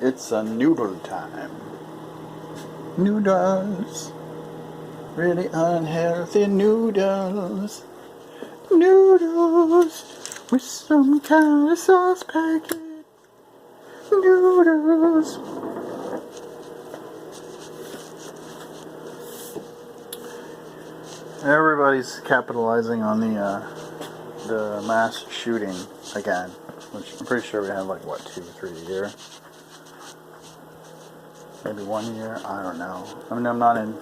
It's a noodle time. Noodles. Really unhealthy noodles. Noodles with some kind of sauce packet. Noodles. Everybody's capitalizing on the mass shooting again, which I'm pretty sure we have like what, 2 or 3 a year, maybe 1 year. I don't know. I mean, I'm not in.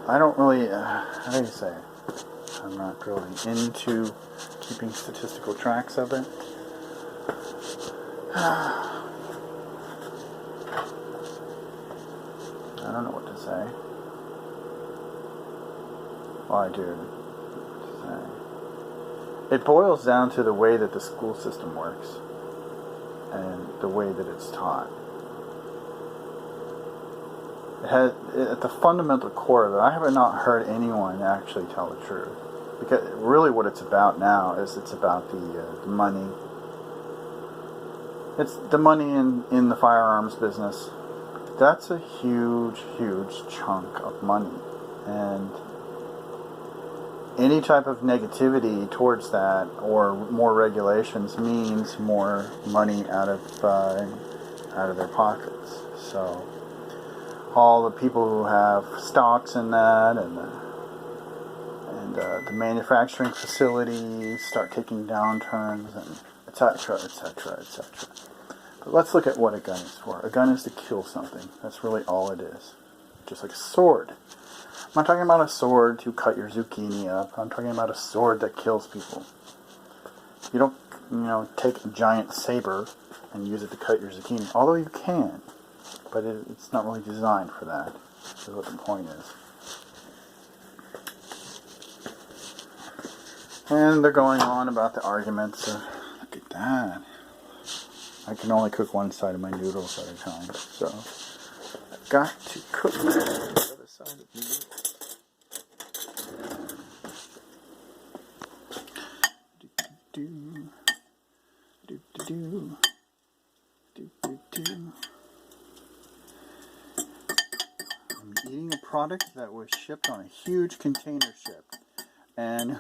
I don't really. How do you say? I'm not really into keeping statistical tracks of it. I don't know what to say. Well, I do. It boils down to the way that the school system works and the way that it's taught. It has, at the fundamental core of it, I have not heard anyone actually tell the truth. Because really what it's about now is it's about the money. It's the money in the firearms business. That's a huge, huge chunk of money. And any type of negativity towards that or more regulations means more money out of their pockets. So all the people who have stocks in that and the manufacturing facilities start taking downturns and etc., etc., etc. But let's look at what a gun is for. A gun is to kill something. That's really all it is. Just like a sword. I'm not talking about a sword to cut your zucchini up. I'm talking about a sword that kills people. You don't, take a giant saber and use it to cut your zucchini. Although you can. But it's not really designed for that. That's what the point is. And they're going on about the arguments. Look at that. I can only cook one side of my noodles at a time. So I've got to cook the other side of the noodles. I'm eating a product that was shipped on a huge container ship, and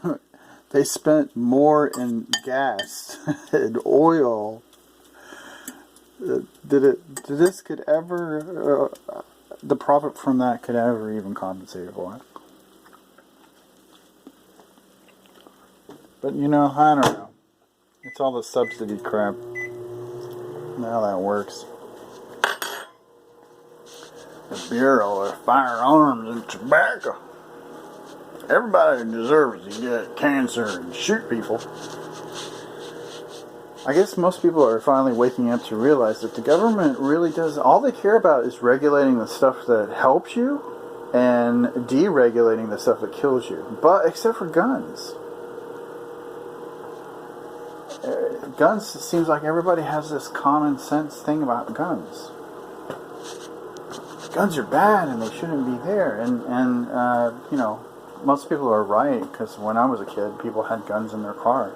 they spent more in gas and oil. The profit from that could ever even compensate for it. But I don't know. It's all the subsidy crap. How that works. The Bureau of Firearms and Tobacco. Everybody deserves to get cancer and shoot people. I guess most people are finally waking up to realize that the government really does, all they care about is regulating the stuff that helps you and deregulating the stuff that kills you. But except for guns. Guns, it seems like everybody has this common sense thing about guns. Guns are bad and they shouldn't be there. And most people are right, because when I was a kid, people had guns in their car.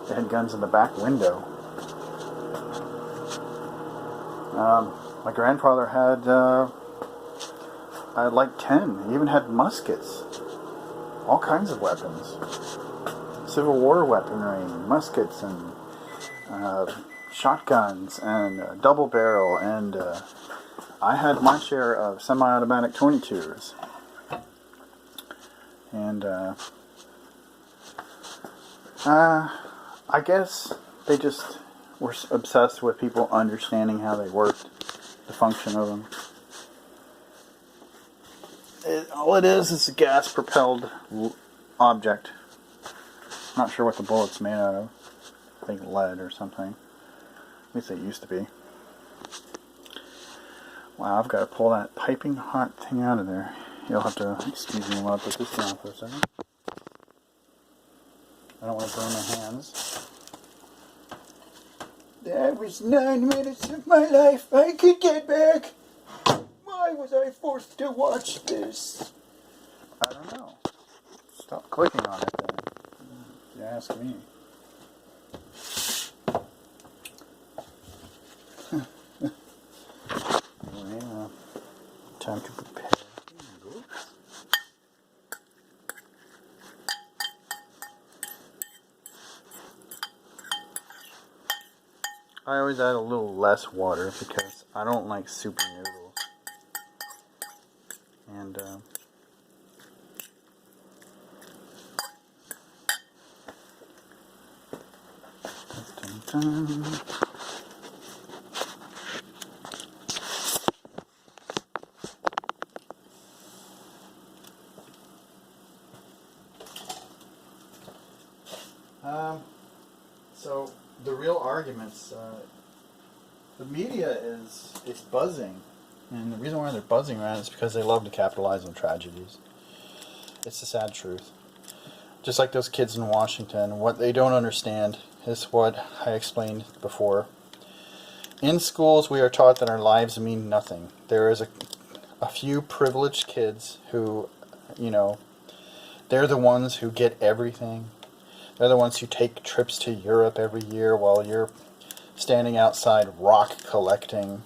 They had guns in the back window. My grandfather had like 10. He even had muskets. All kinds of weapons. Civil War weaponry, muskets, and shotguns, and double barrel, and I had my share of semi-automatic 22s. And I guess they just were obsessed with people understanding how they worked, the function of them. All it is a gas-propelled object. I'm not sure what the bullet's made out of. I think lead or something. At least it used to be. Wow, I've got to pull that piping hot thing out of there. You'll have to excuse me while I put this down for a second. I don't want to burn my hands. That was 9 minutes of my life I could get back. Why was I forced to watch this? I don't know. Stop clicking on it then. You ask me. Time to prepare. I always add a little less water because I don't like soupy noodles. And dun, dun, dun. So the real arguments, the media is buzzing, and the reason why they're buzzing around is because they love to capitalize on tragedies. It's the sad truth. Just like those kids in Washington, what they don't understand is what I explained before. In schools, we are taught that our lives mean nothing. There is a few privileged kids who, they're the ones who get everything. They're the ones who take trips to Europe every year while you're standing outside rock collecting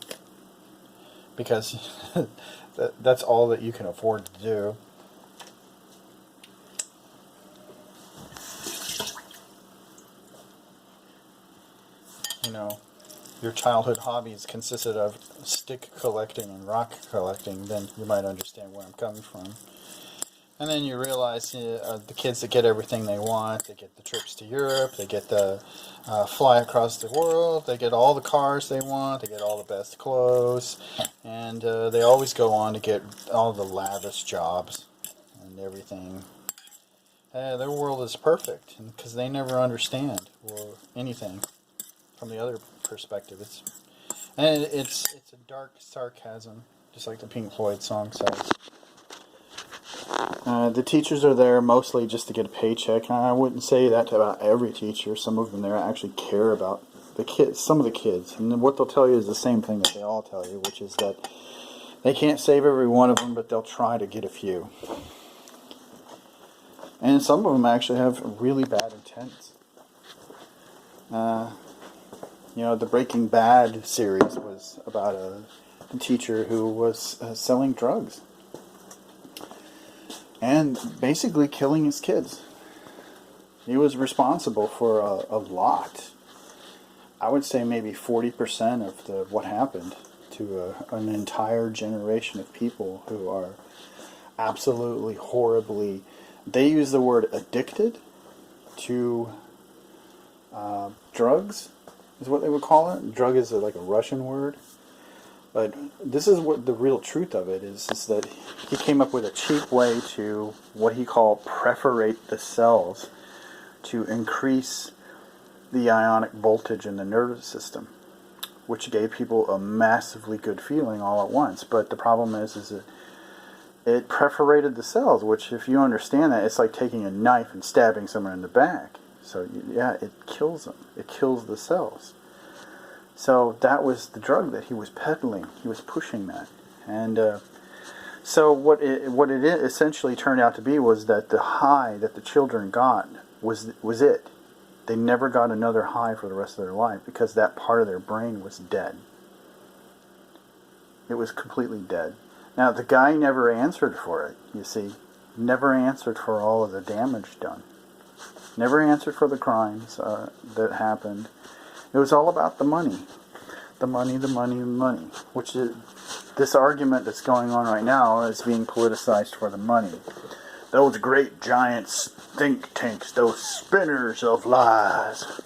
because that's all that you can afford to do. Your childhood hobbies consisted of stick collecting and rock collecting, then you might understand where I'm coming from. And then you realize the kids that get everything they want, they get the trips to Europe, they get the fly across the world, they get all the cars they want, they get all the best clothes, and they always go on to get all the lavish jobs and everything. Their world is perfect because they never understand or anything from the other perspective. It's a dark sarcasm, just like the Pink Floyd song says. The teachers are there mostly just to get a paycheck, and I wouldn't say that about every teacher. Some of them there actually care about the kids, some of the kids, and what they'll tell you is the same thing that they all tell you, which is that they can't save every one of them, but they'll try to get a few. And some of them actually have really bad intents. The Breaking Bad series was about a teacher who was selling drugs and basically killing his kids. He was responsible for a lot. I would say maybe 40% of what happened to an entire generation of people who are absolutely horribly, they use the word addicted to drugs, is what they would call it. Drug is like a Russian word. But this is what the real truth of it is that he came up with a cheap way to what he called perforate the cells to increase the ionic voltage in the nervous system, which gave people a massively good feeling all at once. But the problem is that it perforated the cells, which, if you understand that, it's like taking a knife and stabbing someone in the back. So, yeah, it kills them. It kills the cells. So that was the drug that he was peddling. He was pushing that. And so what it essentially turned out to be was that the high that the children got was it. They never got another high for the rest of their life because that part of their brain was dead. It was completely dead. Now, the guy never answered for it, you see. Never answered for all of the damage done. Never answered for the crimes that happened. It was all about the money. The money, the money, the money. Which is, this argument that's going on right now is being politicized for the money. Those great giant think tanks, those spinners of lies.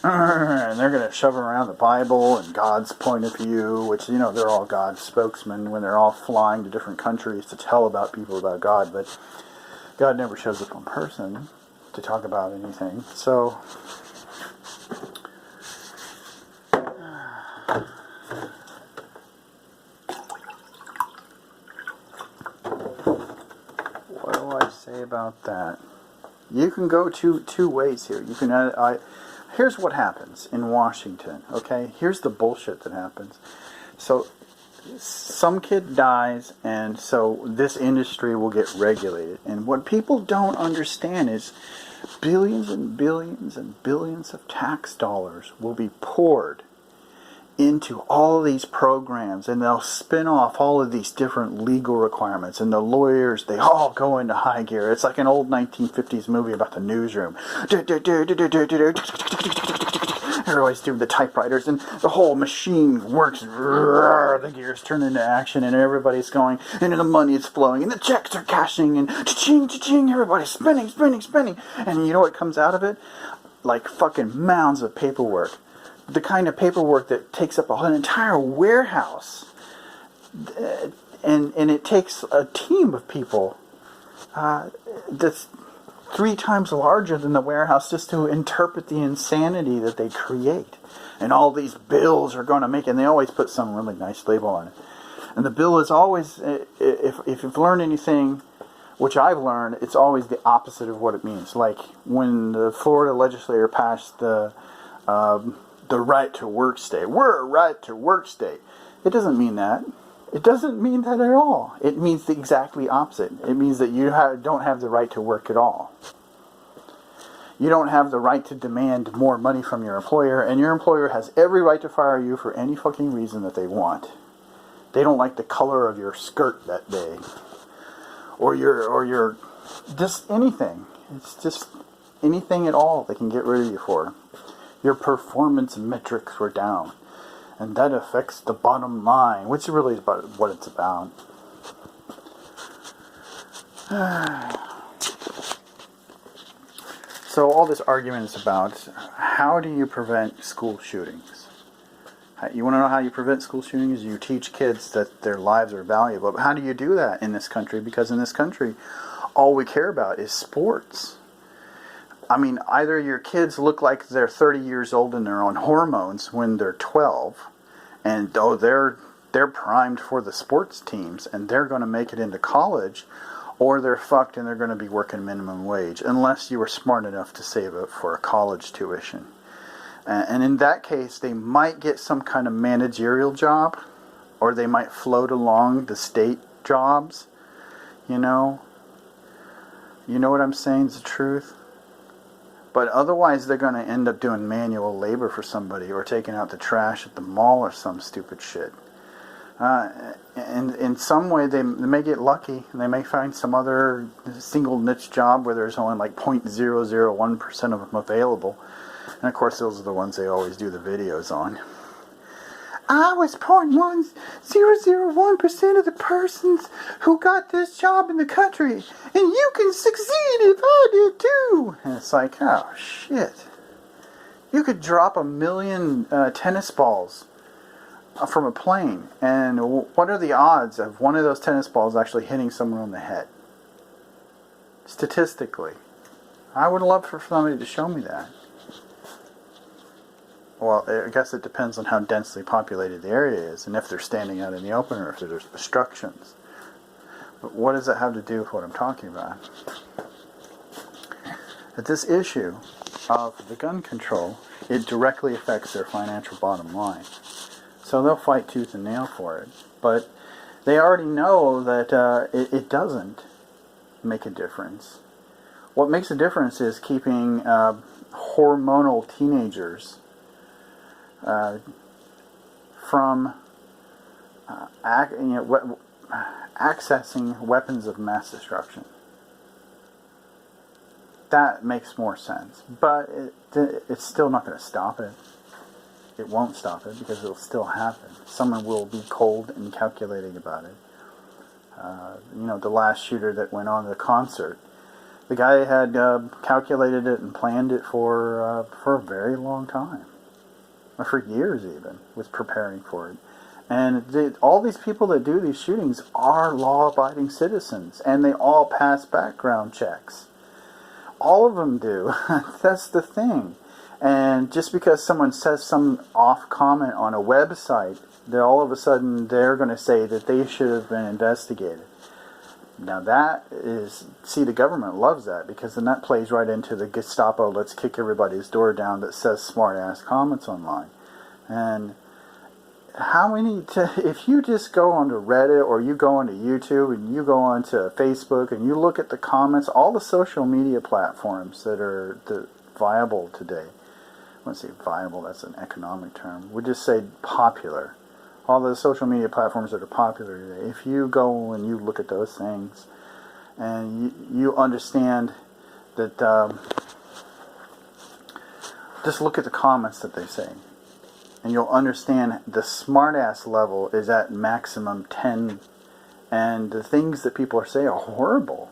And they're going to shove around the Bible and God's point of view, which, they're all God's spokesmen when they're all flying to different countries to tell about people about God. But God never shows up in person to talk about anything. So, what do I say about that? You can go two ways here. You can here's what happens in Washington, okay? Here's the bullshit that happens. So some kid dies, and so this industry will get regulated. And what people don't understand is billions and billions and billions of tax dollars will be poured into all of these programs, and they'll spin off all of these different legal requirements, and the lawyers, they all go into high gear. It's like an old 1950s movie about the newsroom. Everybody's doing the typewriters, and the whole machine works. The gears turn into action, and everybody's going, and the money is flowing, and the checks are cashing, and cha-ching, cha-ching, everybody's spinning, spinning, spinning. And you know what comes out of it? Like fucking mounds of paperwork. The kind of paperwork that takes up an entire warehouse. And it takes a team of people that's 3 times larger than the warehouse just to interpret the insanity that they create. And all these bills are going to make it, and they always put some really nice label on it. And the bill is always, if you've learned anything, which I've learned, it's always the opposite of what it means. Like when the Florida legislature passed the right to work state. We're a right to work state. It doesn't mean that. It doesn't mean that at all. It means the exactly opposite. It means that you don't have the right to work at all. You don't have the right to demand more money from your employer, and your employer has every right to fire you for any fucking reason that they want. They don't like the color of your skirt that day. Or your just anything. It's just anything at all they can get rid of you for. Your performance metrics were down. And that affects the bottom line, which really is about what it's about. So all this argument is about how do you prevent school shootings? You want to know how you prevent school shootings? You teach kids that their lives are valuable. But how do you do that in this country? Because in this country, all we care about is sports. I mean, either your kids look like they're 30 years old and they're on hormones when they're 12, and they're primed for the sports teams and they're going to make it into college, or they're fucked and they're going to be working minimum wage, unless you were smart enough to save it for a college tuition. And in that case, they might get some kind of managerial job, or they might float along the state jobs. You know what I'm saying is the truth. But otherwise, they're going to end up doing manual labor for somebody, or taking out the trash at the mall, or some stupid shit. And in some way, they may get lucky, and they may find some other single niche job where there's only like 0.001% of them available. And of course, those are the ones they always do the videos on. I was 0.1001% of the persons who got this job in the country, and you can succeed if I did too. And it's like, oh shit. You could drop 1 million tennis balls from a plane, and what are the odds of one of those tennis balls actually hitting someone on the head? Statistically. I would love for somebody to show me that. Well, I guess it depends on how densely populated the area is, and if they're standing out in the open, or if there's obstructions. But what does that have to do with what I'm talking about? That this issue of the gun control, it directly affects their financial bottom line. So they'll fight tooth and nail for it. But they already know that it doesn't make a difference. What makes a difference is keeping hormonal teenagers from accessing weapons of mass destruction. That makes more sense. But it's still not going to stop it. It won't stop it, because it'll still happen. Someone will be cold and calculating about it. The last shooter that went on the concert, the guy had calculated it and planned it for a very long time. For years even, was preparing for it. And all these people that do these shootings are law-abiding citizens, and they all pass background checks. All of them do. That's the thing. And just because someone says some off comment on a website, all of a sudden they're going to say that they should have been investigated. Now that is, the government loves that, because then that plays right into the Gestapo, let's kick everybody's door down that says smart-ass comments online. And if you just go onto Reddit, or you go onto YouTube, and you go onto Facebook, and you look at the comments, all the social media platforms that are viable today, wouldn't say viable, that's an economic term. We'd just say popular. All the social media platforms that are popular today. If you go and you look at those things and you understand that, just look at the comments that they say. And you'll understand the smartass level is at maximum 10. And the things that people are saying are horrible.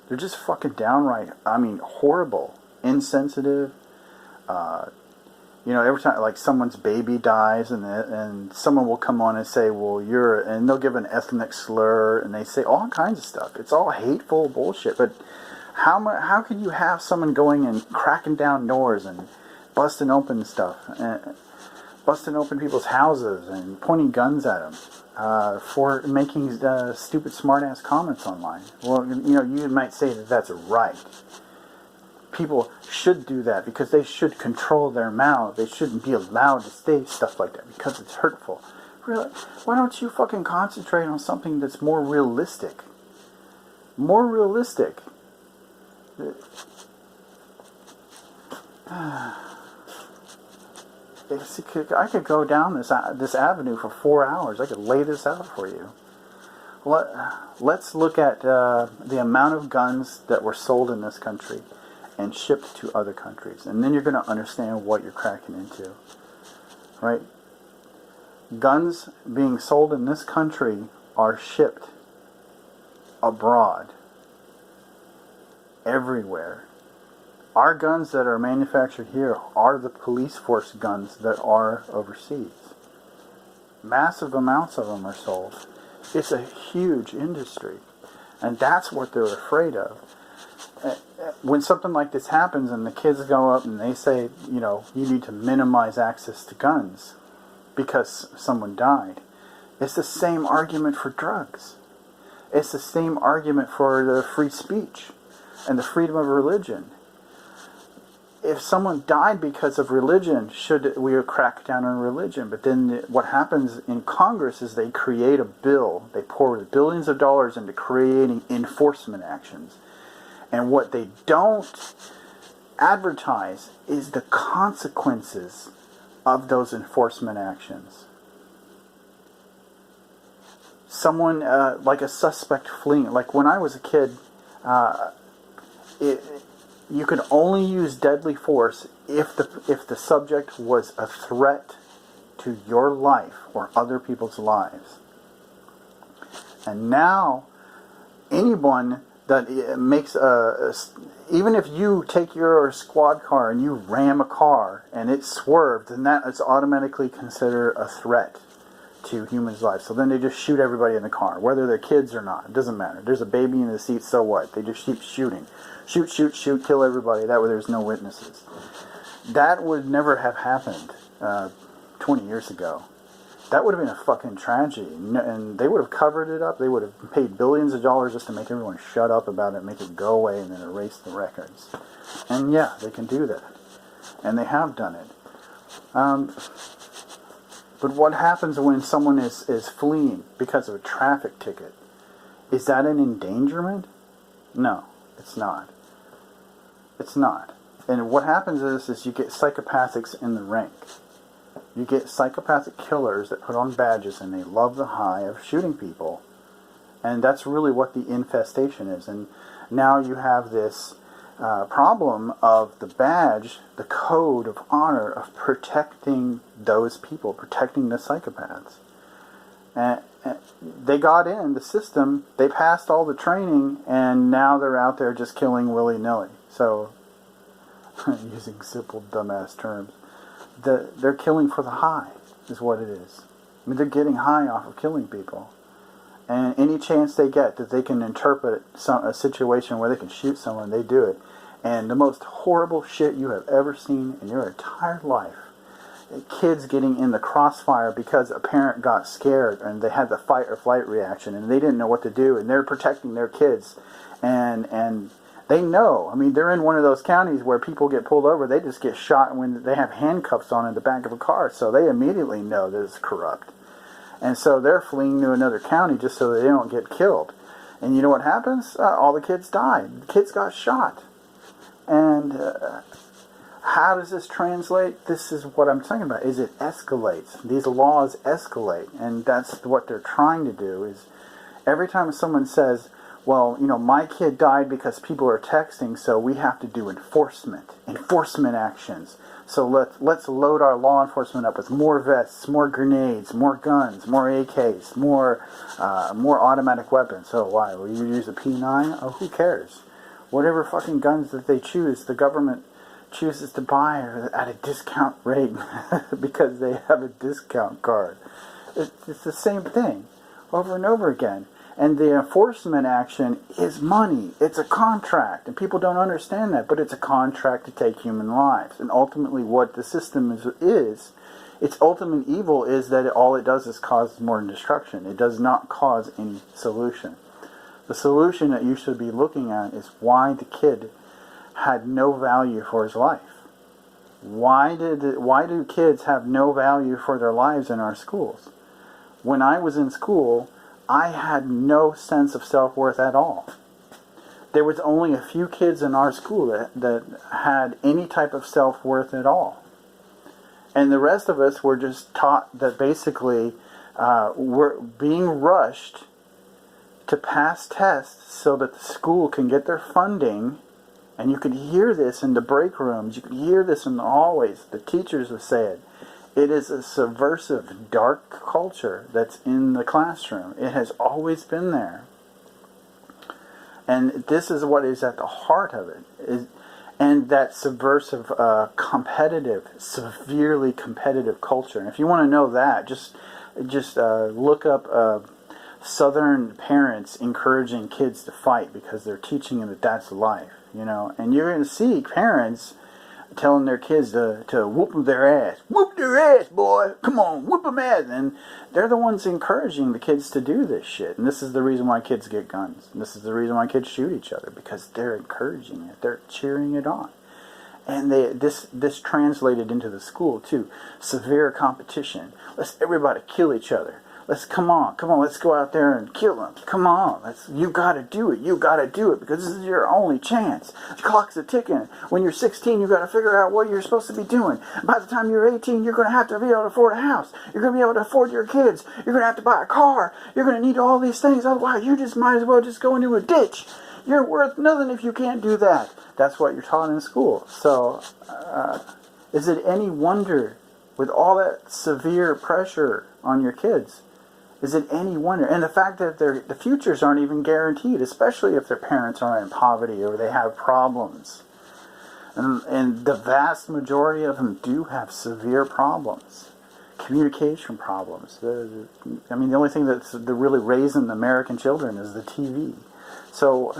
They're just fucking downright, horrible. Insensitive. Every time, like, someone's baby dies and someone will come on and say, well, and they'll give an ethnic slur and they say all kinds of stuff. It's all hateful bullshit. But how can you have someone going and cracking down doors and busting open stuff, and busting open people's houses and pointing guns at them for making stupid smart-ass comments online? Well, you might say that that's right. People should do that because they should control their mouth. They shouldn't be allowed to say stuff like that because it's hurtful. Really? Why don't you fucking concentrate on something that's more realistic? More realistic. I could go down this avenue for 4 hours. I could lay this out for you. Let's look at the amount of guns that were sold in this country and shipped to other countries. And then you're going to understand what you're cracking into. Right? Guns being sold in this country are shipped abroad. Everywhere. Our guns that are manufactured here are the police force guns that are overseas. Massive amounts of them are sold. It's a huge industry. And that's what they're afraid of. When something like this happens and the kids go up and they say, you need to minimize access to guns because someone died, it's the same argument for drugs. It's the same argument for the free speech and the freedom of religion. If someone died because of religion, should we crack down on religion? But then what happens in Congress is they create a bill. They pour billions of dollars into creating enforcement actions. And what they don't advertise is the consequences of those enforcement actions. Someone, like a suspect fleeing, like when I was a kid, you could only use deadly force if the subject was a threat to your life or other people's lives. And now, anyone that makes even if you take your squad car and you ram a car and it swerved, then that is automatically considered a threat to humans' lives. So then they just shoot everybody in the car, whether they're kids or not. It doesn't matter. There's a baby in the seat, so what? They just keep shooting. Shoot, kill everybody. That way there's no witnesses. That would never have happened 20 years ago. That would have been a fucking tragedy. And they would have covered it up. They would have paid billions of dollars just to make everyone shut up about it, make it go away, and then erase the records. And yeah, they can do that. And they have done it. But what happens when someone is fleeing because of a traffic ticket? Is that an endangerment? No, it's not. It's not. And what happens is you get psychopathics in the rank. You get psychopathic killers that put on badges and they love the high of shooting people. And that's really what the infestation is. And now you have this problem of the badge, the code of honor of protecting those people, protecting the psychopaths. And they got in the system, they passed all the training, and now they're out there just killing willy-nilly. So, using simple, dumbass terms, they're killing for the high, is what it is. I mean, they're getting high off of killing people. And any chance they get that they can interpret a situation where they can shoot someone, they do it. And the most horrible shit you have ever seen in your entire life, kids getting in the crossfire because a parent got scared and they had the fight or flight reaction and they didn't know what to do, and they're protecting their kids. And they know. I mean, they're in one of those counties where people get pulled over, they just get shot when they have handcuffs on in the back of a car, so they immediately know that it's corrupt. And so they're fleeing to another county just so they don't get killed. And you know what happens? All the kids died. The kids got shot. And How does this translate? This is what I'm talking about. Is it escalates. These laws escalate, and that's what they're trying to do. Is every time someone says, well, my kid died because people are texting, so we have to do enforcement actions. So let's load our law enforcement up with more vests, more grenades, more guns, more AKs, more automatic weapons. So why? Will you use a P9? Oh, who cares? Whatever fucking guns that they choose, the government chooses to buy at a discount rate because they have a discount card. It's the same thing over and over again. And the enforcement action is money. It's a contract. And people don't understand that, but it's a contract to take human lives. And ultimately what the system is its ultimate evil is that all it does is cause more destruction. It does not cause any solution. The solution that you should be looking at is why the kid had no value for his life. Why do kids have no value for their lives in our schools? When I was in school, I had no sense of self-worth at all. There was only a few kids in our school that had any type of self-worth at all. And the rest of us were just taught that basically we're being rushed to pass tests so that the school can get their funding. And you could hear this in the break rooms. You could hear this in the hallways. The teachers would say it. It is a subversive, dark culture that's in the classroom. It has always been there. And this is what is at the heart of it. And that subversive, competitive, severely competitive culture. And if you want to know that, just look up Southern parents encouraging kids to fight because they're teaching them that that's life. And you're going to see parents telling their kids to whoop their ass. Whoop their ass, boy. Come on, whoop them ass. And they're the ones encouraging the kids to do this shit. And this is the reason why kids get guns. And this is the reason why kids shoot each other. Because they're encouraging it. They're cheering it on. And this translated into the school, too. Severe competition. Let's everybody kill each other. Come on, let's go out there and kill them. Come on, you gotta do it. You gotta do it because this is your only chance. The clock's a-ticking. When you're 16, you gotta figure out what you're supposed to be doing. By the time you're 18, you're gonna have to be able to afford a house. You're gonna be able to afford your kids. You're gonna have to buy a car. You're gonna need all these things. Otherwise, you just might as well just go into a ditch. You're worth nothing if you can't do that. That's what you're taught in school. So, is it any wonder with all that severe pressure on your kids? Is it any wonder? And the fact that the futures aren't even guaranteed, especially if their parents are in poverty or they have problems. And the vast majority of them do have severe problems. Communication problems. The only thing that's really raising the American children is the TV. So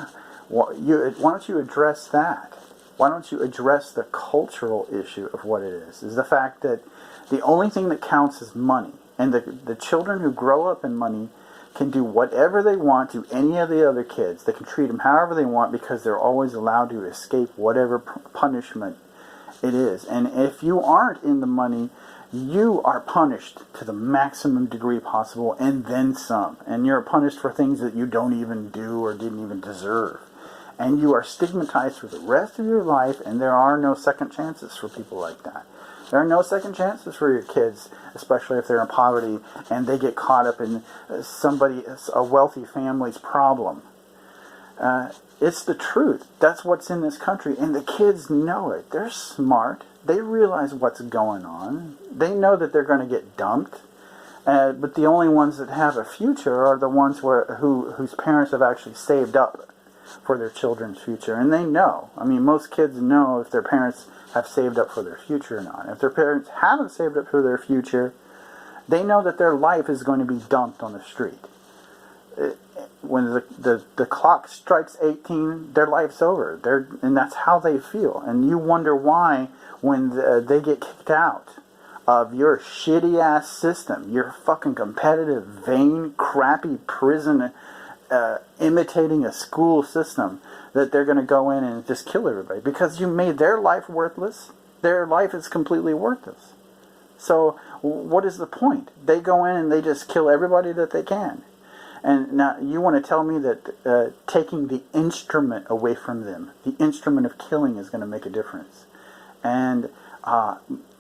why don't you address that? Why don't you address the cultural issue of what it is the fact that the only thing that counts is money. And the children who grow up in money can do whatever they want to any of the other kids. They can treat them however they want because they're always allowed to escape whatever punishment it is. And if you aren't in the money, you are punished to the maximum degree possible and then some. And you're punished for things that you don't even do or didn't even deserve. And you are stigmatized for the rest of your life, and there are no second chances for people like that. There are no second chances for your kids, especially if they're in poverty and they get caught up in a wealthy family's problem. It's the truth. That's what's in this country, and the kids know it. They're smart. They realize what's going on. They know that they're going to get dumped. But the only ones that have a future are the ones whose parents have actually saved up for their children's future. And they know. Most kids know if their parents have saved up for their future or not. If their parents haven't saved up for their future, they know that their life is going to be dumped on the street. When the clock strikes 18, their life's over. And that's how they feel. And you wonder why when they get kicked out of your shitty-ass system, your fucking competitive, vain, crappy prison imitating a school system, that they're going to go in and just kill everybody because you made their life worthless. Their life is completely worthless. So what is the point? They go in and they just kill everybody that they can. And now you want to tell me that taking the instrument away from them, the instrument of killing, is going to make a difference. And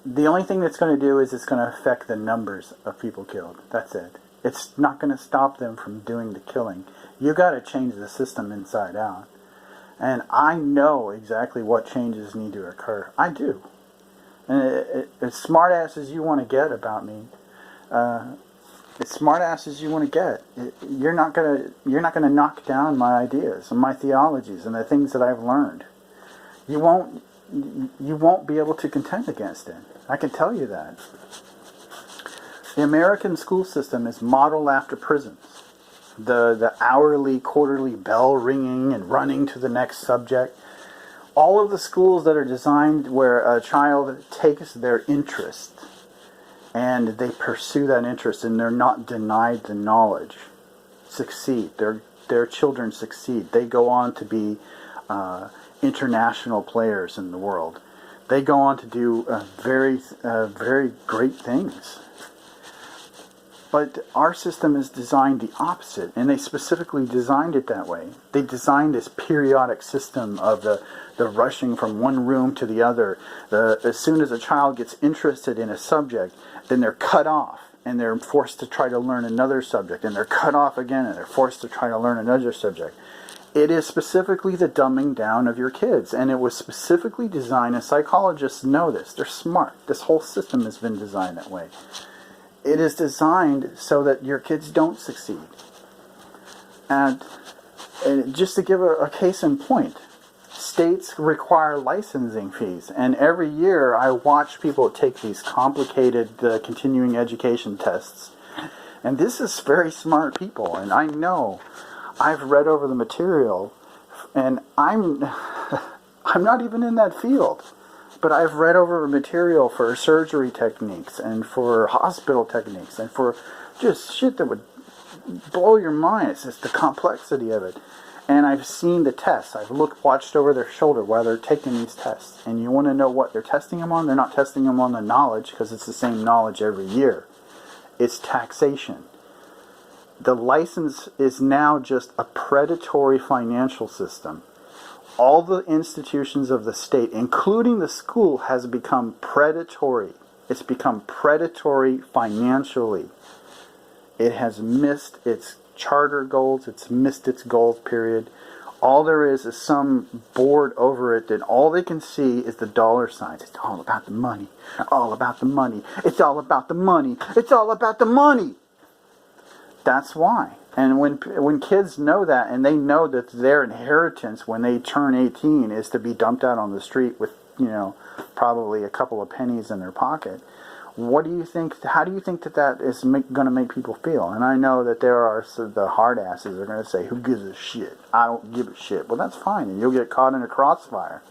the only thing that's going to do is it's going to affect the numbers of people killed. That's it. It's not going to stop them from doing the killing. You got to change the system inside out. And I know exactly what changes need to occur. I do. And as smart ass as you want to get about me, as smart ass as you want to get, you're not gonna knock down my ideas and my theologies and the things that I've learned. You won't be able to contend against it. I can tell you that. The American school system is modeled after prisons. The hourly, quarterly bell ringing and running to the next subject. All of the schools that are designed where a child takes their interest and they pursue that interest and they're not denied the knowledge, succeed. Their children succeed. They go on to be international players in the world. They go on to do very great things. But our system is designed the opposite, and they specifically designed it that way. They designed this periodic system of the rushing from one room to the other. As soon as a child gets interested in a subject, then they're cut off, and they're forced to try to learn another subject, and they're cut off again, and they're forced to try to learn another subject. It is specifically the dumbing down of your kids, and it was specifically designed, and psychologists know this, they're smart. This whole system has been designed that way. It is designed so that your kids don't succeed. And just to give a case in point, states require licensing fees. And every year I watch people take these complicated continuing education tests. And this is very smart people. And I know I've read over the material. And I'm not even in that field. But I've read over material for surgery techniques and for hospital techniques and for just shit that would blow your mind. It's just the complexity of it. And I've seen the tests. I've watched over their shoulder while they're taking these tests. And you want to know what they're testing them on? They're not testing them on the knowledge because it's the same knowledge every year. It's taxation. The license is now just a predatory financial system. All the institutions of the state, including the school, has become predatory. It's become predatory financially. It has missed its charter goals. It's missed its goals, period. All there is some board over it that all they can see is the dollar signs. It's all about the money. All about the money. It's all about the money. It's all about the money. That's why. And when kids know that, and they know that their inheritance when they turn 18 is to be dumped out on the street with, probably a couple of pennies in their pocket, what do you think? How do you think that is going to make people feel? And I know that there are the hard asses are going to say, "Who gives a shit? I don't give a shit." Well, that's fine, and you'll get caught in a crossfire.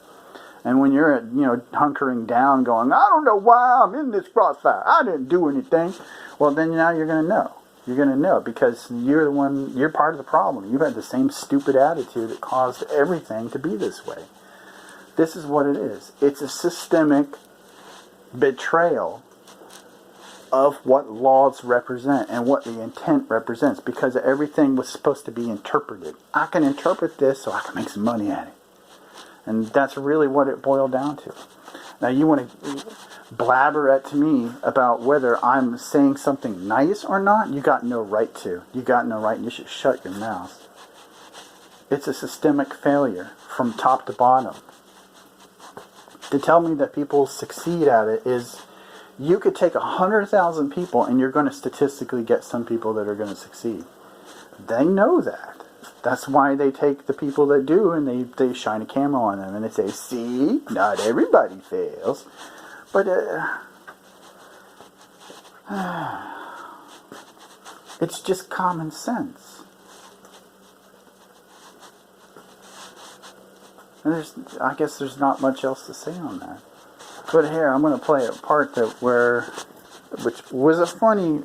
And when you're, hunkering down, going, "I don't know why I'm in this crossfire. I didn't do anything." Well, then now you're going to know. You're going to know because you're part of the problem. You've had the same stupid attitude that caused everything to be this way. This is what it is. It's a systemic betrayal of what laws represent and what the intent represents because everything was supposed to be interpreted. I can interpret this so I can make some money at it. And that's really what it boiled down to. Now you want to blabber at to me about whether I'm saying something nice or not, you got no right to. You got no right, and you should shut your mouth. It's a systemic failure from top to bottom. To tell me that people succeed at it is, you could take 100,000 people and you're going to statistically get some people that are going to succeed. They know that. That's why they take the people that do and they shine a camera on them and they say, "See, not everybody fails." But it's just common sense. And I guess there's not much else to say on that. But here, I'm going to play a part which was a funny.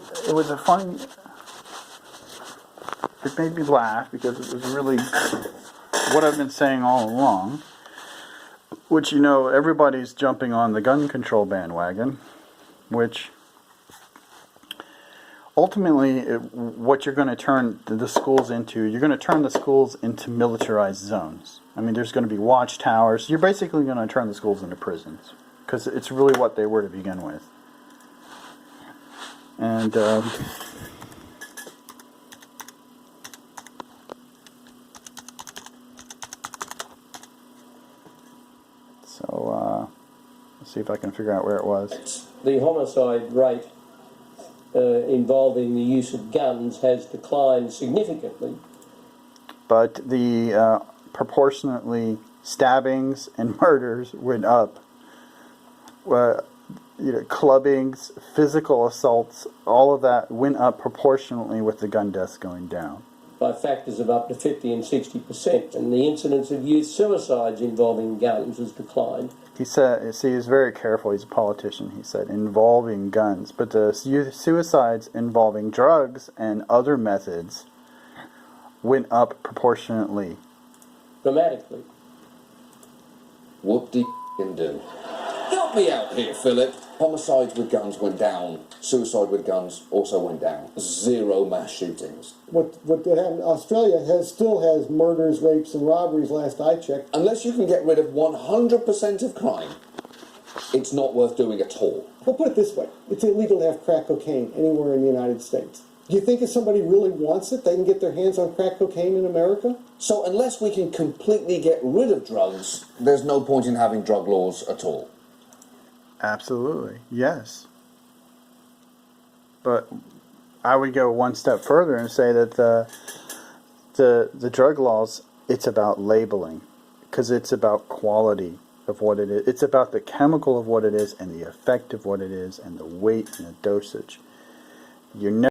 It made me laugh because it was really what I've been saying all along. Which, everybody's jumping on the gun control bandwagon, which ultimately what you're going to turn the schools into, you're going to turn the schools into militarized zones. I mean, there's going to be watchtowers. You're basically going to turn the schools into prisons. because it's really what they were to begin with. And let's see if I can figure out where it was. The homicide rate involving the use of guns has declined significantly. But the proportionately stabbings and murders went up. Clubbings, physical assaults, all of that went up proportionally with the gun deaths going down. By factors of up to 50 and 60%. And the incidence of youth suicides involving guns has declined. He said, see, he's very careful, he's a politician, he said, involving guns. But the suicides involving drugs and other methods went up proportionately. Dramatically. What do you do? Help me out here, Philip. Homicides with guns went down. Suicide with guns also went down. 0 mass shootings. What happened? Australia still has murders, rapes, and robberies. Last I checked. Unless you can get rid of 100% of crime, it's not worth doing at all. Well, put it this way: it's illegal to have crack cocaine anywhere in the United States. Do you think if somebody really wants it, they can get their hands on crack cocaine in America? So unless we can completely get rid of drugs, there's no point in having drug laws at all. Absolutely, yes. But I would go one step further and say that the drug laws, it's about labeling, because it's about quality of what it is. It's about the chemical of what it is and the effect of what it is and the weight and the dosage. You're never